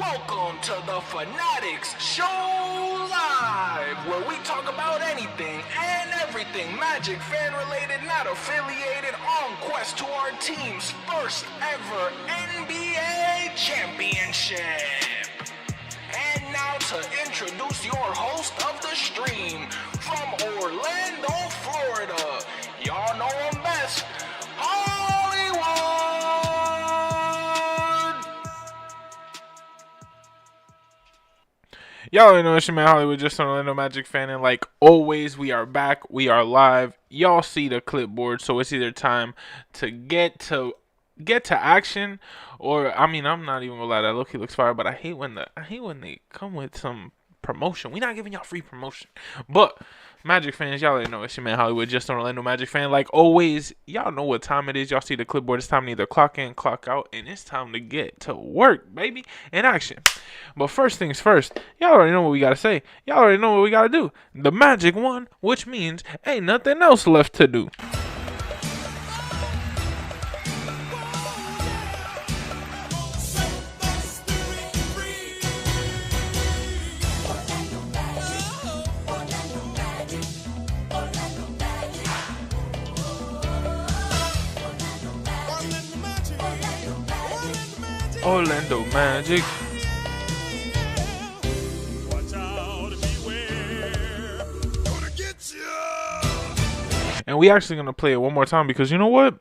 Welcome to the Fannattics Show Live, where we talk about anything and everything Magic fan related, not affiliated, on quest to our team's first ever NBA championship. And now to introduce your host of the stream, from Orlando, Florida, y'all know him best, Hollywood! Y'all already know it's your man Hollywood, just an Orlando Magic fan, and like always, we are back, we are live. Y'all see the clipboard, so it's either time to get to action, or I'm not even gonna lie, that low-key looks fire, but I hate when they come with some promotion. We not giving y'all free promotion, but Magic fans, y'all already know it's your man Hollywood, just an Orlando Magic fan. Like always, y'all know what time it is. Y'all see the clipboard. It's time to either clock in, clock out, and it's time to get to work, baby, in action. But first things first, y'all already know what we gotta say. Y'all already know what we gotta do. The Magic won, which means ain't nothing else left to do. Orlando Magic. And we actually gonna play it one more time because you know what?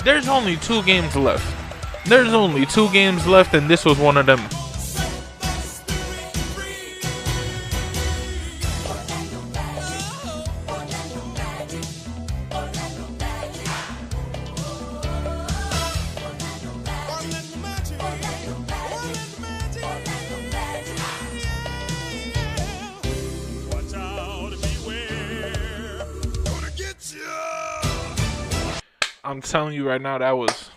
There's only 2 games left. There's only 2 games left, and this was one of them. I'm telling you right now, that was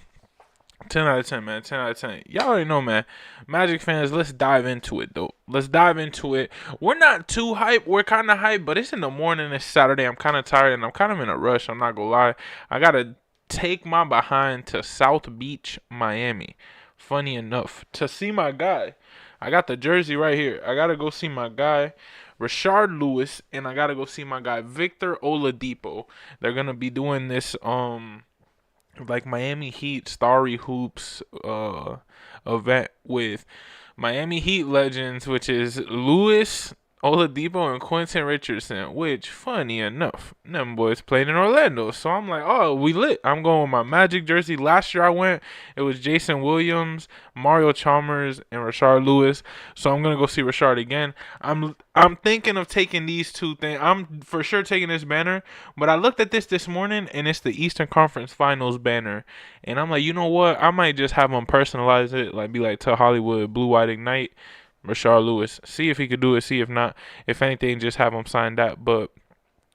10 out of 10, man. 10 out of 10. Y'all already know, man. Magic fans, let's dive into it, though. Let's dive into it. We're not too hyped. We're kind of hyped, but it's in the morning. It's Saturday. I'm kind of tired, and I'm kind of in a rush. I'm not going to lie. I got to take my behind to South Beach, Miami. Funny enough, to see my guy. I got the jersey right here. I got to go see my guy, Rashard Lewis, and I got to go see my guy, Victor Oladipo. They're going to be doing this, like Miami Heat Starry Hoops event with Miami Heat legends, which is Lewis, Oladipo, and Quentin Richardson, which, funny enough, them boys played in Orlando. So I'm like, oh, we lit. I'm going with my Magic jersey. Last year I went, it was Jason Williams, Mario Chalmers, and Rashard Lewis. So I'm going to go see Rashard again. I'm thinking of taking these 2 things. I'm for sure taking this banner, but I looked at this morning, and it's the Eastern Conference Finals banner. And I'm like, you know what? I might just have them personalize it, like be like to Hollywood, Blue White Ignite, Rashard Lewis. See if he could do it. See if not. If anything, just have him sign that. But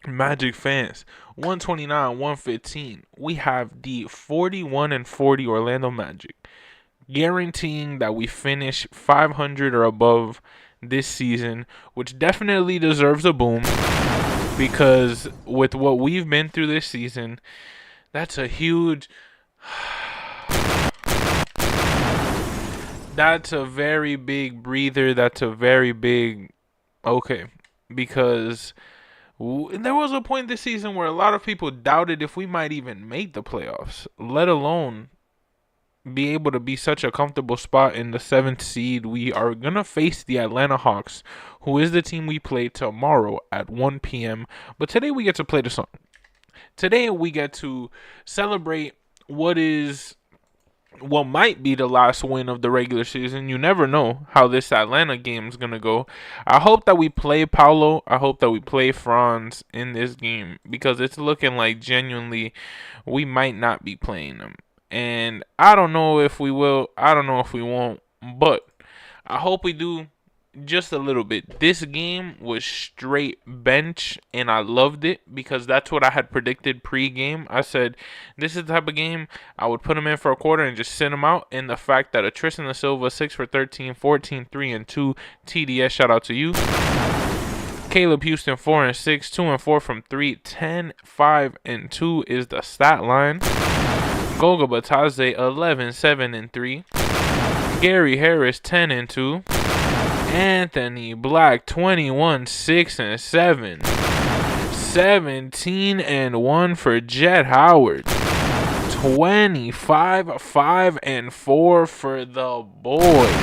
Magic fans, 129-115. We have the 41-40 Orlando Magic, guaranteeing that we finish 500 or above this season, which definitely deserves a boom because with what we've been through this season, that's a huge. That's a very big breather. That's a very big okay, because there was a point this season where a lot of people doubted if we might even make the playoffs, let alone be able to be such a comfortable spot in the 7th seed. We are going to face the Atlanta Hawks, who is the team we play tomorrow at 1 p.m. But today we get to play the song. Today we get to celebrate what might be the last win of the regular season. You never know how this Atlanta game is going to go. I hope that we play Paolo. I hope that we play Franz in this game because it's looking like genuinely we might not be playing them. And I don't know if we will. I don't know if we won't. But I hope we do just a little bit. This game was straight bench, and I loved it because that's what I had predicted pre-game. I said this is the type of game I would put him in for a quarter and just send him out. And the fact that a Tristan da Silva 6 for 13, 14, 3 and 2 TDS, shout out to you. Caleb Houston 4 and 6, 2 and 4 from 3, 10, 5 and 2 is the stat line. Goga Batadze 11, 7 and 3. Gary Harris 10 and 2. Anthony Black 21 6 and 7. 17 and 1 for Jet Howard. 25 5 and 4 for the boy.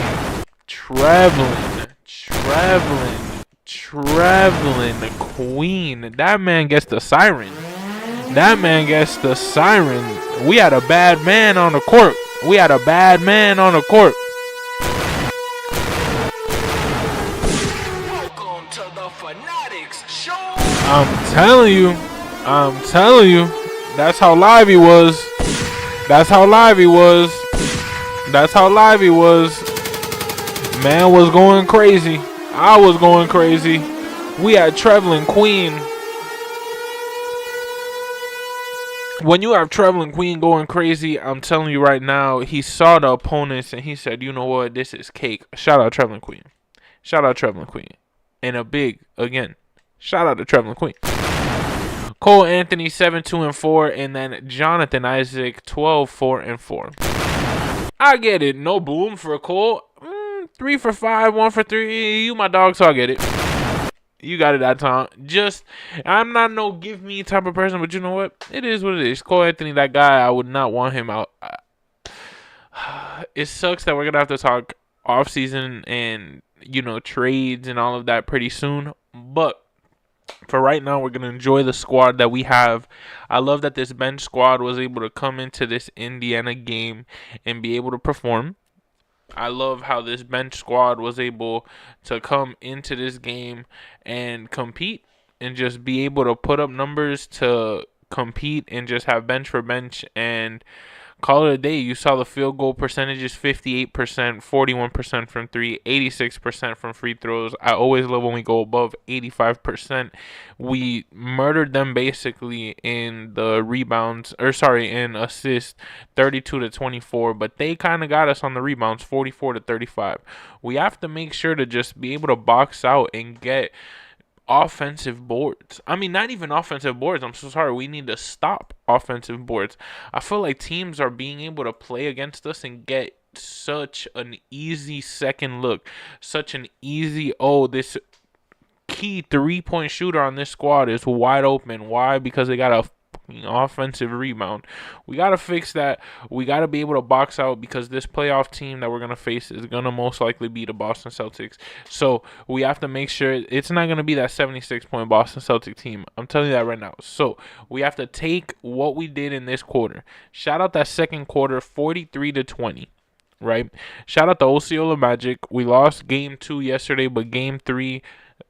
Traveling queen. That man gets the siren. We had a bad man on the court. Welcome to the Fannattics show. I'm telling you. That's how live he was. Man was going crazy. I was going crazy. We had Traveling Queen. When you have Traveling Queen going crazy, I'm telling you right now, he saw the opponents and he said, you know what, this is cake. Shout out Traveling Queen. And a big, again, shout out to Traveling Queen. Cole Anthony 7 2 and 4, and then Jonathan Isaac 12 4 and 4. I get it. No boom for Cole. 3 for 5, 1 for 3. You my dog, so I get it. You got it that time. I'm not no give me type of person, but you know what? It is what it is. Cole Anthony, that guy, I would not want him out. It sucks that we're going to have to talk off season and, trades and all of that pretty soon. But for right now, we're going to enjoy the squad that we have. I love that this bench squad was able to come into this Indiana game and be able to perform. I love how this bench squad was able to come into this game and compete and just be able to put up numbers to compete and just have bench for bench and call it a day. You saw the field goal percentages, 58%, 41% from 3, 86% from free throws. I always love when we go above 85%. We murdered them basically in the rebounds, in assists, 32 to 24, but they kind of got us on the rebounds, 44 to 35. We have to make sure to just be able to box out and get offensive boards. I mean, not even offensive boards. I'm so sorry. We need to stop offensive boards. I feel like teams are being able to play against us and get such an easy second look. Such an easy, this key 3-point shooter on this squad is wide open. Why? Because they got a offensive rebound. We got to fix that. We got to be able to box out because this playoff team that we're going to face is going to most likely be the Boston Celtics. So we have to make sure it's not going to be that 76-point Boston Celtic team. I'm telling you that right now. So we have to take what we did in this quarter. Shout out that second quarter, 43 to 20. Right? Shout out to Osceola Magic. We lost game 2 yesterday, but game 3,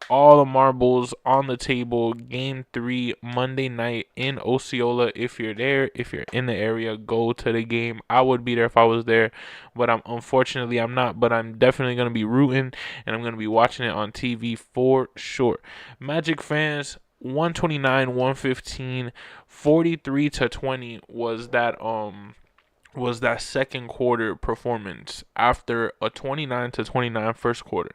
all the marbles on the table. Game 3 Monday night in Osceola. If you're there, if you're in the area, go to the game. I would be there if I was there, but unfortunately I'm not. But I'm definitely gonna be rooting and I'm gonna be watching it on TV for sure. Magic fans, 129-115, 43 to 20 was that second quarter performance after a 29-29 first quarter.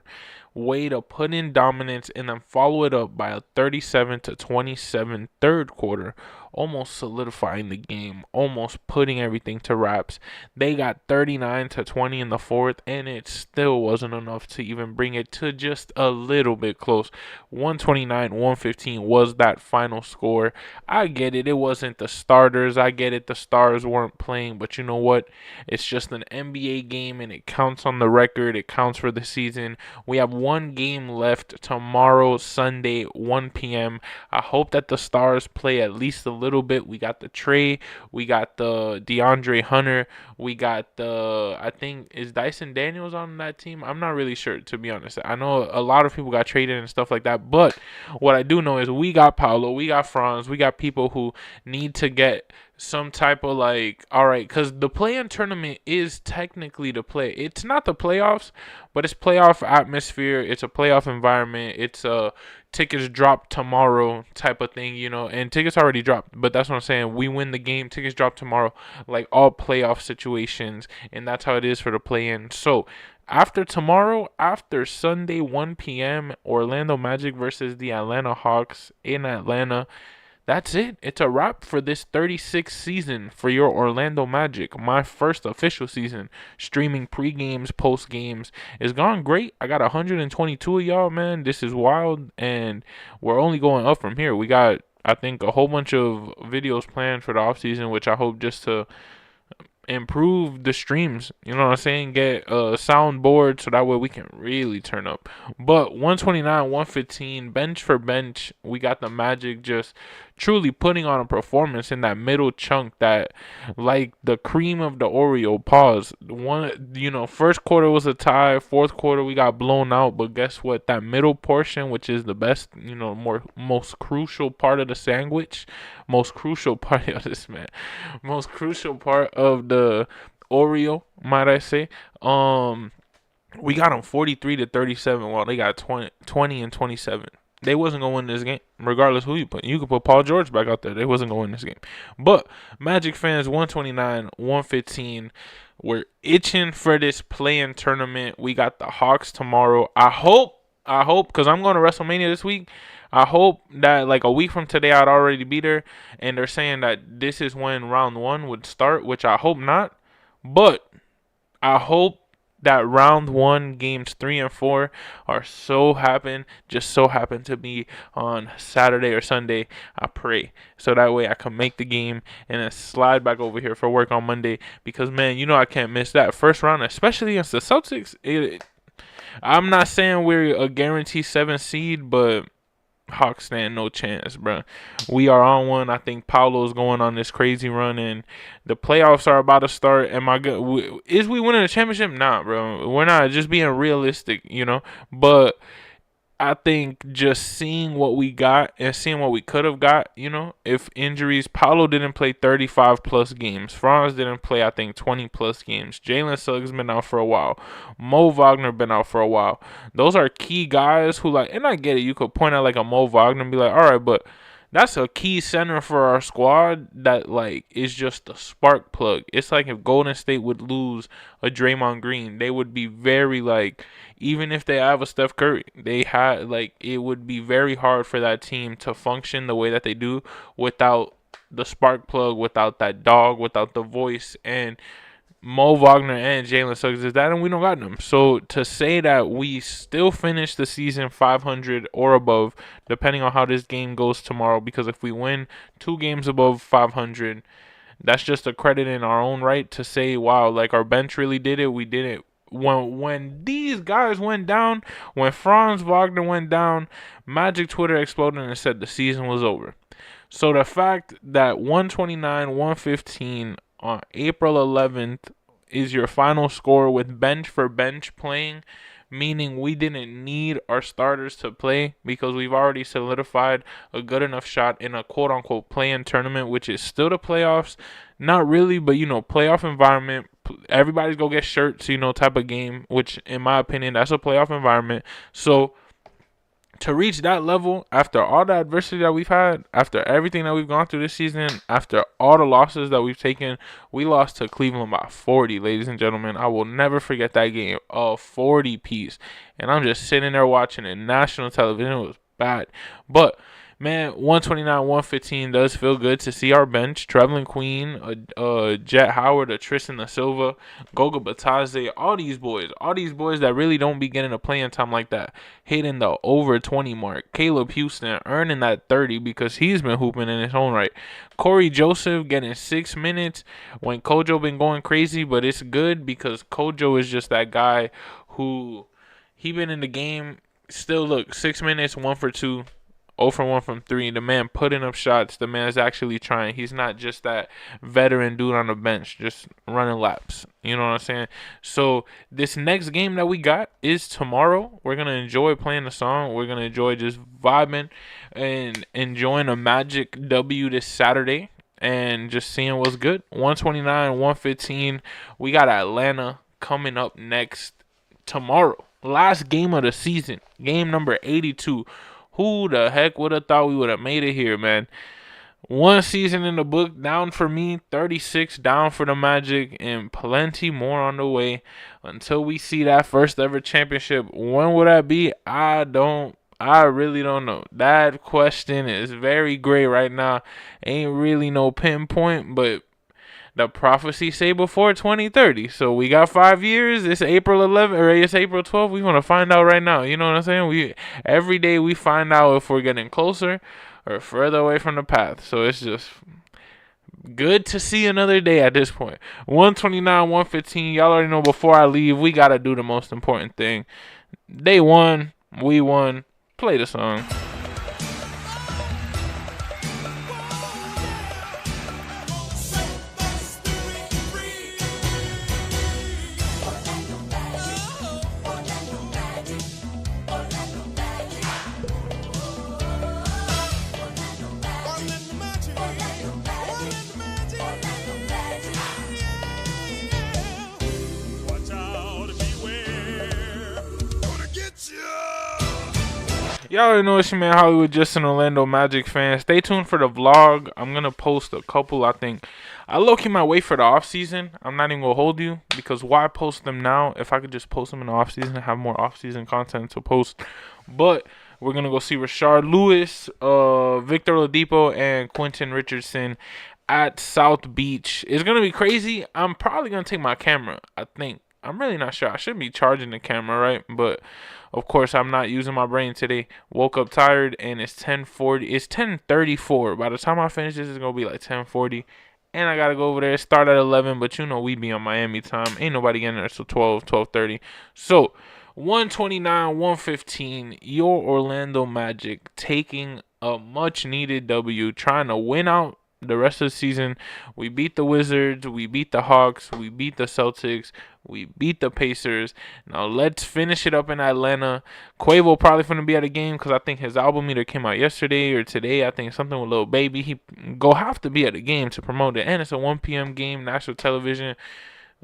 Way to put in dominance and then follow it up by a 37-27 third quarter, almost solidifying the game, almost putting everything to wraps. They got 39-20 in the fourth, and it still wasn't enough to even bring it to just a little bit close. 129-115 was that final score. I get it. It wasn't the starters. I get it. The stars weren't playing, but you know what? It's just an NBA game, and it counts on the record. It counts for the season. We have one game left tomorrow, Sunday, 1 p.m. I hope that the stars play at least a little bit. We got the Trey, we got the DeAndre Hunter, we got I think, is Dyson Daniels on that team? I'm not really sure, to be honest. I know a lot of people got traded and stuff like that, but what I do know is we got Paolo, we got Franz, we got people who need to get some type of all right, because the play-in tournament is technically the play. It's not the playoffs, but it's playoff atmosphere. It's a playoff environment. It's a tickets drop tomorrow type of thing, and tickets already dropped, but that's what I'm saying. We win the game, tickets drop tomorrow, like all playoff situations, and that's how it is for the play-in. So after tomorrow, after Sunday, 1 p.m., Orlando Magic versus the Atlanta Hawks in Atlanta. that's it. It's a wrap for this 36th season for your Orlando Magic. My first official season streaming pre-games, post-games. It's gone great. I got 122 of y'all, man. This is wild, and we're only going up from here. We got, I think, a whole bunch of videos planned for the offseason, which I hope just to improve the streams. You know what I'm saying? Get a soundboard so that way we can really turn up. But 129, 115, bench for bench, we got the Magic just truly putting on a performance in that middle chunk that like the cream of the Oreo. Pause. First quarter was a tie, fourth quarter we got blown out, but guess what? That middle portion, which is the best, most crucial part of the sandwich, most crucial part of this man, most crucial part of the Oreo, might I say. We got them 43-37 while they got 20 and 27. They wasn't going to win this game, regardless who you put. You could put Paul George back out there. They wasn't going to win this game. But Magic fans, 129, 115. We're itching for this play-in tournament. We got the Hawks tomorrow. I hope, because I'm going to WrestleMania this week. I hope that like a week from today I'd already be there. And they're saying that this is when round 1 would start, which I hope not. But I hope that round 1 games 3 and 4 just so happen to be on Saturday or Sunday. I pray so that way I can make the game and then slide back over here for work on Monday, because man, I can't miss that first round, especially against the Celtics. I'm not saying we're a guaranteed 7 seed, but Hawks stand no chance, bro. We are on one. I think Paolo's going on this crazy run, and the playoffs are about to start. Am I good? Is we winning a championship? Nah, bro. We're not. Just being realistic, But I think just seeing what we got and seeing what we could have got, if injuries, Paolo didn't play 35 plus games. Franz didn't play, I think, 20 plus games. Jalen Suggs been out for a while. Mo Wagner been out for a while. Those are key guys who and I get it. You could point out like a Mo Wagner and be like, all right, but that's a key center for our squad that is just a spark plug. It's like if Golden State would lose a Draymond Green, they would be very even if they have a Steph Curry, it would be very hard for that team to function the way that they do without the spark plug, without that dog, without the voice. And Mo Wagner and Jalen Suggs is that, and we don't got them. So to say that we still finish the season 500 or above, depending on how this game goes tomorrow, because if we win 2 games above 500, that's just a credit in our own right to say, wow, our bench really did it. We did it. When these guys went down, when Franz Wagner went down, Magic Twitter exploded and said the season was over. So the fact that 129, 115 on April 11th is your final score with bench for bench playing, meaning we didn't need our starters to play because we've already solidified a good enough shot in a quote-unquote play-in tournament, which is still the playoffs. Not really, but, playoff environment. Everybody's going to get shirts, type of game, which, in my opinion, that's a playoff environment. So to reach that level after all the adversity that we've had, after everything that we've gone through this season, after all the losses that we've taken, we lost to Cleveland by 40, ladies and gentlemen. I will never forget that game, a 40 piece. And I'm just sitting there watching it. National television, it was bad. But man, 129, 115 does feel good to see our bench. Trevelin Queen, Jet Howard, Tristan Da Silva, Goga Batadze, all these boys that really don't be getting a playing time like that, hitting the over 20 mark. Caleb Houston earning that 30 because he's been hooping in his own right. Corey Joseph getting 6 minutes when Kojo been going crazy, but it's good because Kojo is just that guy who he been in the game. Still, look, 6 minutes, 1 for 2. 0 for 1 from 3. The man putting up shots. The man's actually trying. He's not just that veteran dude on the bench just running laps. You know what I'm saying? So this next game that we got is tomorrow. We're going to enjoy playing the song. We're going to enjoy just vibing and enjoying a Magic W this Saturday and just seeing what's good. 129, 115. We got Atlanta coming up next tomorrow. Last game of the season. Game number 82. Who the heck would have thought we would have made it here, man? 1 season in the book, down for me, 36 down for the Magic, and plenty more on the way until we see that first ever championship. When will that be? I don't I really don't know. That question is very gray right now. Ain't really no pinpoint, but the prophecy say before 2030. So we got 5 years. It's April 11th or it's April 12th. We want to find out right now. You know what I'm saying? We every day we find out if we're getting closer or further away from the path. So it's just good to see another day at this point. 129, 115. Y'all already know before I leave, we got to do the most important thing. They won. We won. Play the song. Y'all already know it's your man Hollywood, just an Orlando Magic fan. Stay tuned for the vlog. I'm going to post a couple, I think. I low-key might wait for the off-season. I'm not even going to hold you, because why post them now if I could just post them in the off-season and have more off-season content to post. But we're going to go see Rashard Lewis, Victor Oladipo, and Quentin Richardson at South Beach. It's going to be crazy. I'm probably going to take my camera, I think. I'm really not sure. I should be charging the camera, right? But of course, I'm not using my brain today. Woke up tired, and it's 10:40. It's 10:34. By the time I finish this, it's gonna be like 10:40, and I gotta go over there. Start at 11, but you know we be on Miami time. Ain't nobody getting there till 12, 12:30. So 129, 115. Your Orlando Magic taking a much-needed W, trying to win out the rest of the season. We beat the Wizards, we beat the Hawks, we beat the Celtics, we beat the Pacers. Now let's finish it up in Atlanta. Quavo probably finna be at a game because I think his album either came out yesterday or today. I think something with Lil Baby. He go have to be at a game to promote it, and it's a 1 p.m. game, national television.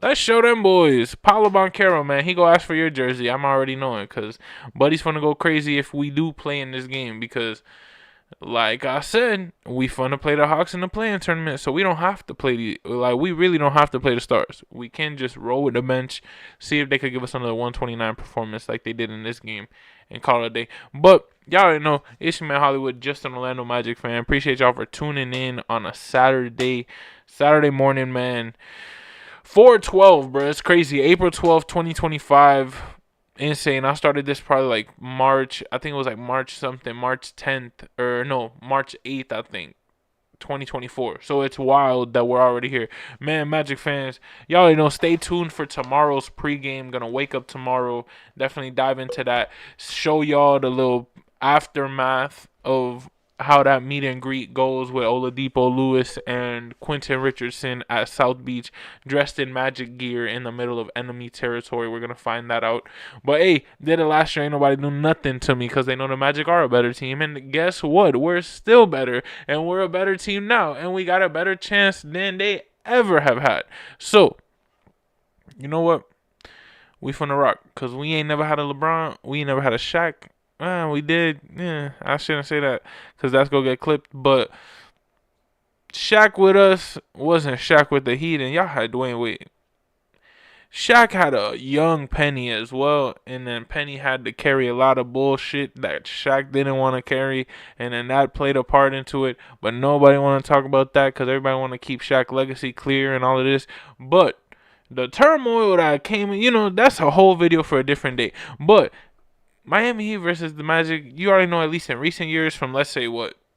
Let's show them boys. Paulo Banchero, man, he go ask for your jersey. I'm already knowing, because Buddy's finna go crazy if we do play in this game, because like I said, we fun to play the Hawks in the play-in tournament, so we don't have to play we really don't have to play the stars. We can just roll with the bench, see if they could give us another 129 performance like they did in this game, and call it a day. But y'all already know, it's your man Hollywood, just an Orlando Magic fan. Appreciate y'all for tuning in on a Saturday morning, man. 4/12, bro. It's crazy. April 12th, 2025. Insane. I started this probably like March. I think it was like March something. March 10th. Or no, March 8th, I think. 2024. So it's wild that we're already here. Man, Magic fans, y'all already know, stay tuned for tomorrow's pregame. Gonna wake up tomorrow. Definitely dive into that. Show y'all the little aftermath of how that meet and greet goes with Oladipo, Lewis, and Quentin Richardson at South Beach, dressed in Magic gear in the middle of enemy territory. We're going to find that out. But, hey, did it last year. Ain't nobody do nothing to me because they know the Magic are a better team. And guess what? We're still better, and we're a better team now. And we got a better chance than they ever have had. So, you know what? We finna rock, because we ain't never had a LeBron. We ain't never had a Shaq. We did. Yeah, I shouldn't say that because that's going to get clipped. But Shaq with us wasn't Shaq with the Heat, and y'all had Dwayne Wade. Shaq had a young Penny as well, and then Penny had to carry a lot of bullshit that Shaq didn't want to carry, and then that played a part into it. But nobody want to talk about that because everybody want to keep Shaq's legacy clear and all of this. But the turmoil that came in, that's a whole video for a different day. But Miami Heat versus the Magic, you already know, at least in recent years, from let's say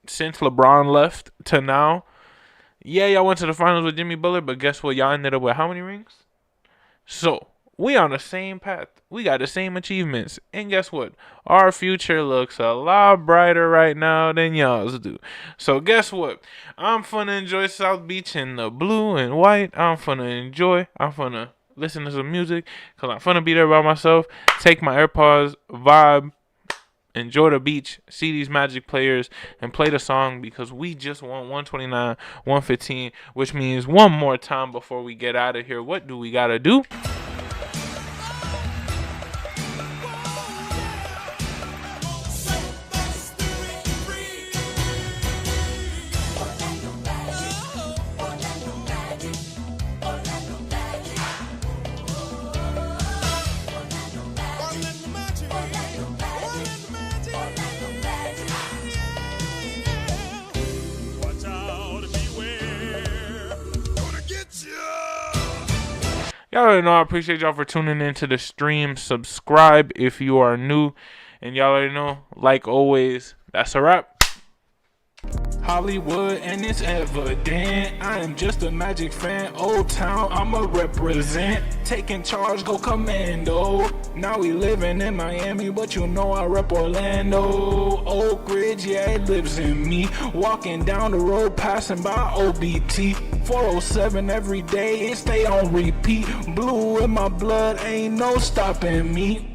since LeBron left to now, yeah, y'all went to the finals with Jimmy Butler, but guess what? Y'all ended up with how many rings? So, we on the same path. We got the same achievements. And guess what? Our future looks a lot brighter right now than y'all's do. So, guess what? I'm finna enjoy South Beach in the blue and white. I'm finna listen to some music, because I'm finna be there by myself, take my AirPods, vibe, enjoy the beach, see these Magic players, and play the song, because we just won 129, 115, which means one more time before we get out of here. What do we gotta do? Y'all already know I appreciate y'all for tuning into the stream. Subscribe if you are new. And y'all already know, like always, that's a wrap. Hollywood and it's evident I am just a Magic fan. Old Town, I'ma represent. Taking charge, go commando. Now we living in Miami, but you know I rep Orlando. Oak Ridge, yeah, it lives in me. Walking down the road, passing by OBT. 407 every day, it stay on repeat. Blue in my blood, ain't no stopping me.